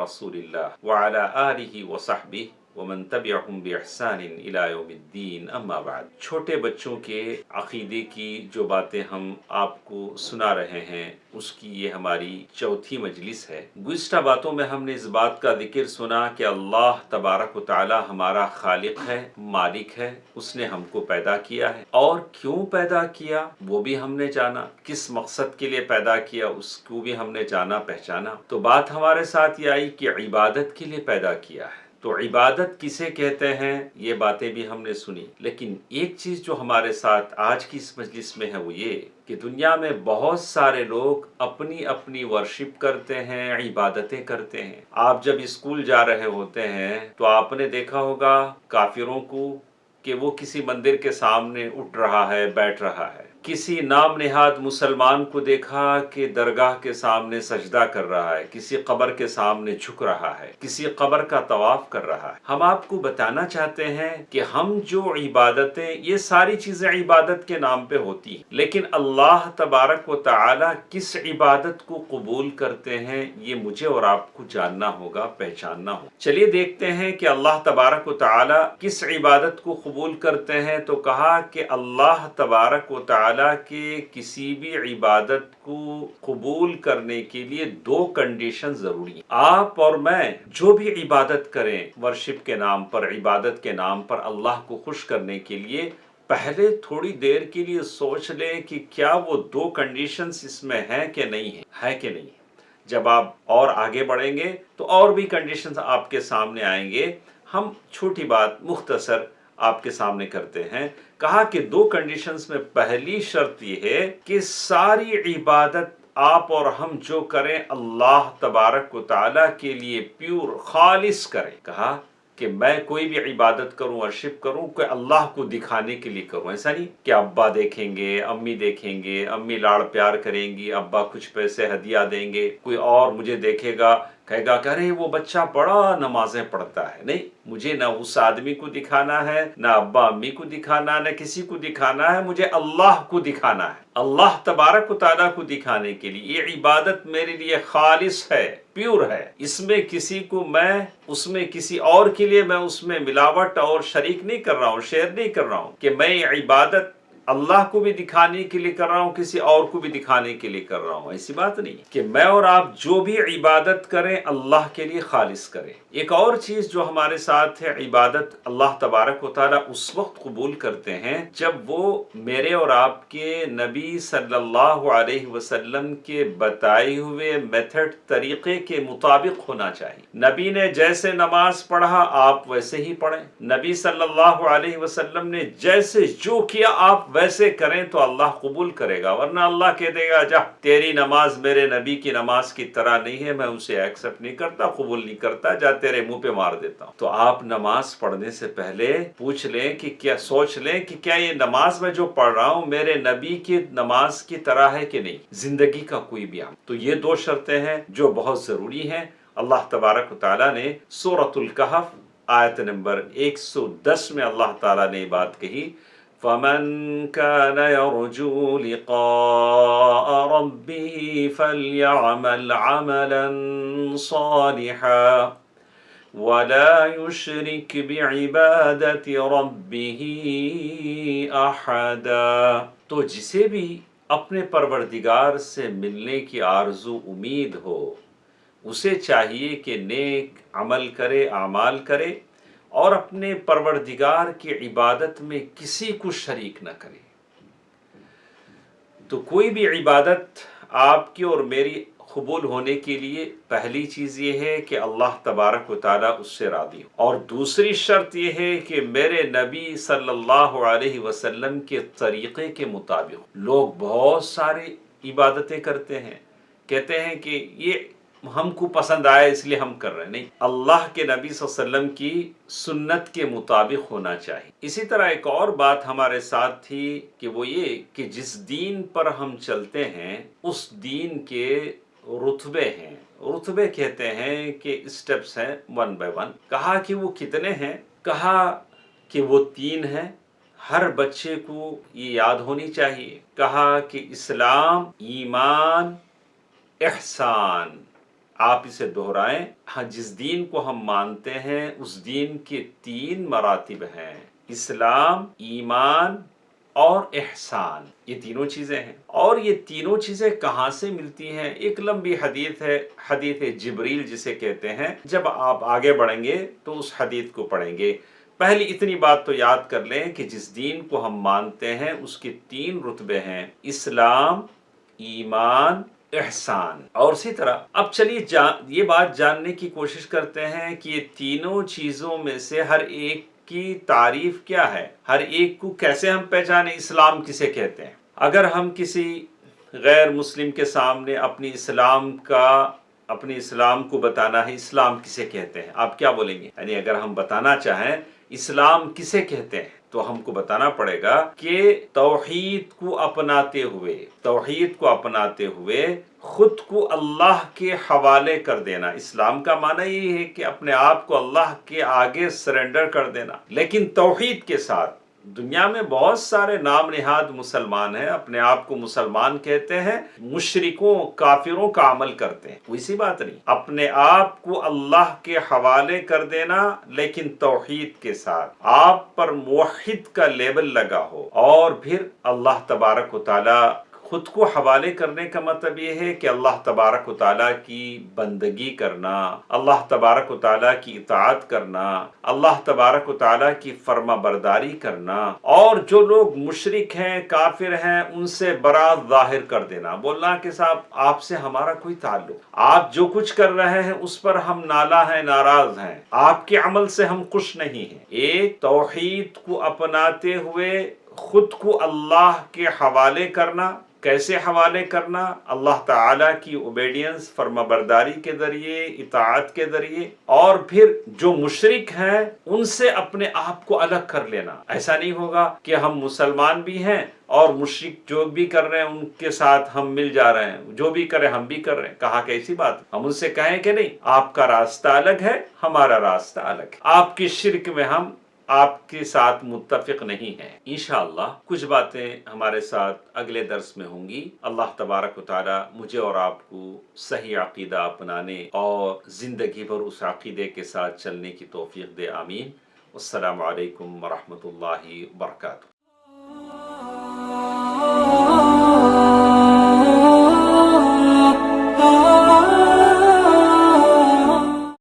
रसूलिल्लाह व अला आलिहि व सहबिहि वमन तबिअहुम बिइहसान इला यौमिद्दीन अम्मा बाद। छोटे बच्चों के अकीदे की जो बातें हम आपको सुना रहे हैं उसकी ये हमारी चौथी मजलिस है। गुज़िश्ता बातों में हमने इस बात का जिक्र सुना कि अल्लाह तबारक व तआला हमारा खालिक है, मालिक है, उसने हमको पैदा किया है और क्यों पैदा किया वो भी हमने जाना, किस मकसद के लिए पैदा किया उसको भी हमने जाना पहचाना। तो बात हमारे साथ ये आई कि इबादत के लिए पैदा किया है। तो इबादत किसे कहते हैं ये बातें भी हमने सुनी, लेकिन एक चीज़ जो हमारे साथ आज की इस मजलिस में है वो ये कि दुनिया में बहुत सारे लोग अपनी अपनी वर्शिप करते हैं, इबादतें करते हैं। आप जब स्कूल जा रहे होते हैं तो आपने देखा होगा काफिरों को कि वो किसी मंदिर के सामने उठ रहा है, बैठ रहा है। किसी नाम नेहाद मुसलमान को देखा कि दरगाह के सामने सजदा कर रहा है, किसी कब्र के सामने झुक रहा है, किसी कब्र का तवाफ कर रहा है। हम आपको बताना चाहते हैं कि हम जो इबादतें, ये सारी चीजें इबादत के नाम पे होती हैं, लेकिन अल्लाह तबारक व तआला किस इबादत को कबूल करते हैं ये मुझे और आपको जानना होगा, पहचानना होगा। चलिए देखते हैं कि अल्लाह तबारक व तआला किस इबादत को कबूल करते हैं। तो कहा कि अल्लाह तबारक व तआला के किसी भी इबादत को कबूल करने के लिए दो कंडीशन जरूरी है। आप और मैं जो भी इबादत करें वर्शिप के नाम पर, इबादत के नाम पर अल्लाह को खुश करने के लिए पहले थोड़ी देर के लिए सोच लें कि क्या वो दो कंडीशंस इसमें हैं कि नहीं है कि नहीं। जब आप और आगे बढ़ेंगे तो और भी कंडीशंस आपके सामने आएंगे। हम छोटी बात मुख्तसर आपके सामने करते हैं। कहा कि दो कंडीशंस में पहली शर्त यह है कि सारी इबादत आप और हम जो करें अल्लाह तबारक व तआला के लिए प्योर खालिस करें। कहा कि मैं कोई भी इबादत करूं, वर्शिप करूं, कोई अल्लाह को दिखाने के लिए करूं। ऐसा नहीं कि अब्बा देखेंगे, अम्मी देखेंगे, अम्मी लाड़ प्यार करेंगी, अब्बा कुछ पैसे हदिया देंगे, कोई और मुझे देखेगा कहेगा कि अरे वो बच्चा बड़ा नमाजें पढ़ता है। नहीं, मुझे ना उस आदमी को दिखाना है, ना अब्बा अम्मी को दिखाना, ना किसी को दिखाना है, मुझे अल्लाह को दिखाना है। अल्लाह तबारक व तआला को दिखाने के लिए ये इबादत मेरे लिए खालिस है, प्योर है। इसमें किसी को मैं, उसमें किसी और के लिए मैं उसमें मिलावट और शरीक नहीं कर रहा हूँ, शेयर नहीं कर रहा हूँ कि मैं ये इबादत अल्लाह को भी दिखाने के लिए कर रहा हूँ, किसी और को भी दिखाने के लिए कर रहा हूँ। ऐसी बात नहीं कि मैं और आप जो भी इबादत करें अल्लाह के लिए खालिस करें। एक और चीज जो हमारे साथ है, इबादत अल्लाह तबारक व तआला उस वक्त कबूल करते हैं जब वो मेरे और आपके नबी सल्लल्लाहु अलैहि वसल्लम के बताए हुए मेथड, तरीके के मुताबिक होना चाहिए। नबी ने जैसे नमाज पढ़ा आप वैसे ही पढ़ें। नबी सल्लल्लाहु अलैहि वसल्लम ने जैसे जो किया आप वैसे करें तो अल्लाह कबूल करेगा, वरना अल्लाह कह देगा जा तेरी नमाज मेरे नबी की नमाज की तरह नहीं है, मैं उसे एक्सेप्ट नहीं करता, कबूल नहीं करता, जा तेरे मुंह पे मार देता हूं। तो आप नमाज पढ़ने से पहले पूछ लें कि क्या, सोच लें कि क्या ये नमाज में जो पढ़ रहा हूं मेरे नबी की नमाज की तरह है कि नहीं, जिंदगी का कोई भी आम। तो ये दो शर्तें हैं जो बहुत जरूरी हैं। अल्लाह तबारक व तआला ने सूरतुल कहफ आयत नंबर 110 में अल्लाह ताला ने बात कही, फमन कान यरजू लिक़ाअ रब्बिही फल्यअमल अमलन सालिहा वला युश्रिक बिइबादति रब्बिही अहदा। तो जिसे भी अपने परवरदिगार से मिलने की आरजू उम्मीद हो उसे चाहिए कि नेक अमल करे, आमाल करे और अपने परवरदिगार की इबादत में किसी को शरीक न करे। तो कोई भी इबादत आपकी और मेरी कबूल होने के लिए पहली चीज़ ये है कि अल्लाह तबारक व तआला उससे राज़ी हो, और दूसरी शर्त ये है कि मेरे नबी सल्लल्लाहु अलैहि वसल्लम के तरीक़े के मुताबिक। लोग बहुत सारी इबादतें करते हैं, कहते हैं कि ये हमको पसंद आया इसलिए हम कर रहे हैं। नहीं, अल्लाह के नबी सल्लल्लाहु अलैहि वसल्लम की सुन्नत के मुताबिक होना चाहिए। इसी तरह एक और बात हमारे साथ थी कि वो ये कि जिस दीन पर हम चलते हैं उस दीन के रुतबे हैं। रुतबे कहते हैं कि स्टेप्स हैं, 1 by 1। कहा कि वो कितने हैं, कहा कि वो 3 हैं। हर बच्चे को ये याद होनी चाहिए। कहा कि इस्लाम, ईमान, इहसान। آپ اسے دہرائیں۔ ہاں، جس دین کو ہم مانتے ہیں اس دین کے 3 مراتب ہیں: اسلام، ایمان اور احسان۔ یہ تینوں چیزیں ہیں، اور یہ تینوں چیزیں کہاں سے ملتی ہیں؟ ایک لمبی حدیث ہے، حدیث جبریل جسے کہتے ہیں۔ جب آپ آگے بڑھیں گے تو اس حدیث کو پڑھیں گے۔ پہلی اتنی بات تو یاد کر لیں کہ جس دین کو ہم مانتے ہیں اس کے 3 رتبے ہیں: اسلام، ایمان، احسان۔ اور اسی طرح اب چلیے یہ بات جاننے کی کوشش کرتے ہیں کہ یہ تینوں چیزوں میں سے ہر ایک کی تعریف کیا ہے، ہر ایک کو کیسے ہم پہچانیں، اسلام کسے کہتے ہیں۔ اگر ہم کسی غیر مسلم کے سامنے اپنی اسلام کو بتانا ہے، اسلام کسے کہتے ہیں، آپ کیا بولیں گے؟ یعنی اگر ہم بتانا چاہیں اسلام کسے کہتے ہیں تو ہم کو بتانا پڑے گا کہ توحید کو اپناتے ہوئے خود کو اللہ کے حوالے کر دینا۔ اسلام کا معنی یہ ہے کہ اپنے آپ کو اللہ کے آگے سرنڈر کر دینا، لیکن توحید کے ساتھ۔ دنیا میں بہت سارے نام نہاد مسلمان ہیں، اپنے آپ کو مسلمان کہتے ہیں، مشرکوں کافروں کا عمل کرتے ہیں۔ ویسی بات نہیں، اپنے آپ کو اللہ کے حوالے کر دینا لیکن توحید کے ساتھ، آپ پر موحد کا لیبل لگا ہو، اور پھر اللہ تبارک و تعالی خود کو حوالے کرنے کا مطلب یہ ہے کہ اللہ تبارک و تعالیٰ کی بندگی کرنا، اللہ تبارک و تعالیٰ کی اطاعت کرنا، اللہ تبارک و تعالیٰ کی فرما برداری کرنا، اور جو لوگ مشرک ہیں، کافر ہیں، ان سے برات ظاہر کر دینا، بولنا کہ صاحب آپ سے ہمارا کوئی تعلق، آپ جو کچھ کر رہے ہیں اس پر ہم نالا ہیں، ناراض ہیں، آپ کے عمل سے ہم خوش نہیں ہیں۔ ایک توحید کو اپناتے ہوئے خود کو اللہ کے حوالے کرنا۔ کیسے حوالے کرنا؟ اللہ تعالیٰ کی اوبیڈینس، فرما برداری کے ذریعے، اطاعت کے ذریعے، اور پھر جو مشرک ہیں ان سے اپنے آپ کو الگ کر لینا۔ ایسا نہیں ہوگا کہ ہم مسلمان بھی ہیں اور مشرک جو بھی کر رہے ہیں ان کے ساتھ ہم مل جا رہے ہیں، جو بھی کریں ہم بھی کر رہے ہیں۔ کہا کہ ایسی بات ہم ان سے کہیں کہ نہیں، آپ کا راستہ الگ ہے، ہمارا راستہ الگ ہے، آپ کی شرک میں ہم آپ کے ساتھ متفق نہیں ہیں۔ انشاءاللہ کچھ باتیں ہمارے ساتھ اگلے درس میں ہوں گی۔ اللہ تبارک و تعالی مجھے اور آپ کو صحیح عقیدہ اپنانے اور زندگی بھر اس عقیدے کے ساتھ چلنے کی توفیق دے، آمین۔ السلام علیکم ورحمۃ اللہ وبرکاتہ۔